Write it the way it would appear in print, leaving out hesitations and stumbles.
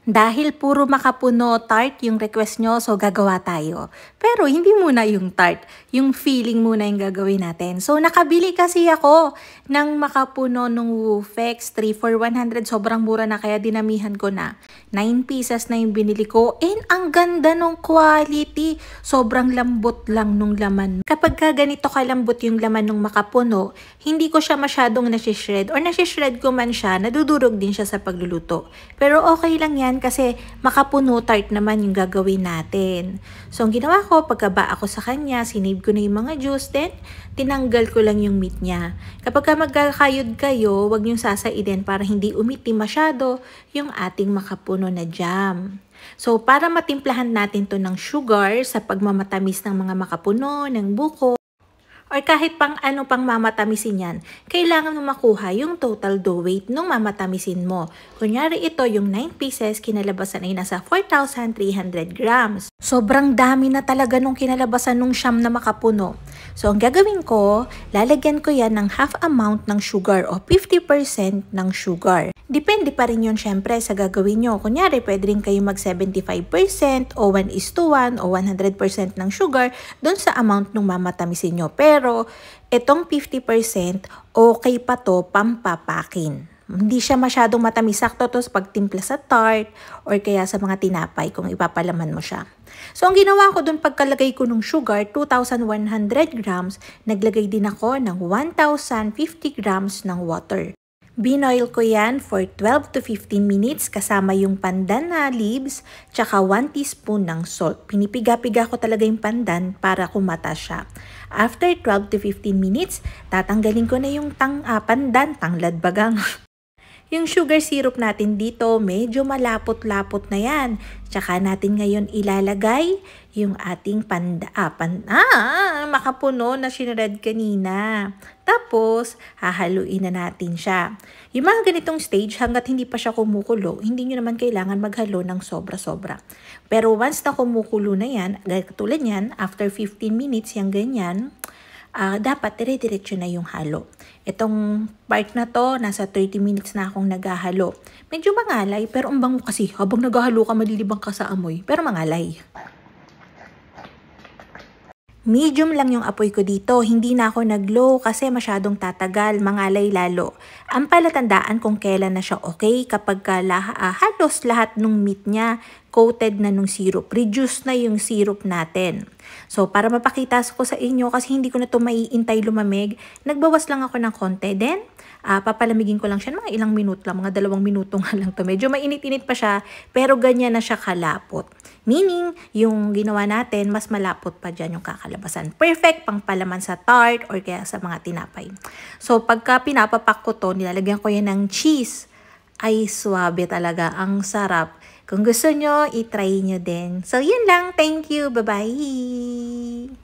Dahil puro makapuno tart yung request nyo, so gagawa tayo. Pero hindi muna yung tart, yung filling muna yung gagawin natin. So nakabili kasi ako ng makapuno ng Woofex 3 for 100. Sobrang mura na kaya dinamihan ko na. 9 pieces na yung binili ko and ang ganda ng quality. Sobrang lambot lang nung laman. Kapag ganito kalambot yung laman ng makapuno, hindi ko siya masyadong nasishred or nasishred ko man siya, nadudurog din siya sa pagluluto. Pero okay lang yan kasi makapuno tart naman yung gagawin natin. So, ang ginawa ko, pagkaba ako sa kanya, sinave ko na yung mga juice, then tinanggal ko lang yung meat niya. Kapag magkakayod kayo, huwag niyong sasaidin para hindi umitim masyado yung ating makapuno na jam. So, para matimplahan natin to ng sugar sa pagmamatamis ng mga makapuno, ng buko, or kahit pang ano pang mamatamisin yan, kailangan mo makuha yung total dough weight nung mamatamisin mo. Kunyari ito, yung 9 pieces, kinalabasan ay nasa 4,300 grams. Sobrang dami na talaga nung kinalabasan nung siyam na makapuno. So, ang gagawin ko, lalagyan ko yan ng half amount ng sugar o 50% ng sugar. Depende pa rin yun syempre sa gagawin nyo. Kunyari, pwede rin kayo mag 75% o 1:1 o 100% ng sugar doon sa amount nung mamatamisin nyo. Pero, itong 50% okay pa to pampapakin. Hindi siya masyadong matamis. Sakto to sa pagtimpla sa tart or kaya sa mga tinapay kung ipapalaman mo siya. So, ang ginawa ko doon pagkalagay ko ng sugar, 2,100 grams, naglagay din ako ng 1,050 grams ng water. Binoil ko yan for 12 to 15 minutes kasama yung pandan na leaves tsaka 1 teaspoon ng salt. Pinipiga-piga ko talaga yung pandan para kumata siya. After 12 to 15 minutes, tatanggalin ko na yung pandan, tanglad bagang. Yung sugar syrup natin dito, medyo malapot-lapot na yan. Tsaka natin ngayon ilalagay yung ating makapuno na sinred kanina. Tapos, hahaluin na natin siya. Yung mga ganitong stage, hanggat hindi pa siya kumukulo, hindi nyo naman kailangan maghalo ng sobra-sobra. Pero once na kumukulo na yan, katulad yan, after 15 minutes, yung ganyan, dapat dire-diretso na yung halo. Itong part na to, nasa 30 minutes na akong naghahalo. Medyo mangalay, pero ang bango kasi. Habang naghahalo ka, malilibang ka sa amoy. Pero mangalay. Medium lang yung apoy ko dito. Hindi na ako nag-low kasi masyadong tatagal, mangalay lalo. Ang palatandaan kung kailan na siya okay kapag halos lahat ng meat niya coated na nung syrup. Reduce na yung syrup natin. So, para mapakita ko sa inyo, kasi hindi ko na ito maiintay lumamig, nagbawas lang ako ng konti. Then, papalamigin ko lang siya mga ilang minuto lang, mga 2 minuto nga lang to. Medyo mainit-init pa siya, pero ganyan na siya kalapot. Meaning, yung ginawa natin, mas malapot pa dyan yung kakalabasan. Perfect pang palaman sa tart or kaya sa mga tinapay. So, pagka pinapapak ko to, nilalagyan ko yan ng cheese. Ay, swabe talaga. Ang sarap. Kung gusto nyo, itry nyo din. So, yun lang. Thank you. Bye-bye!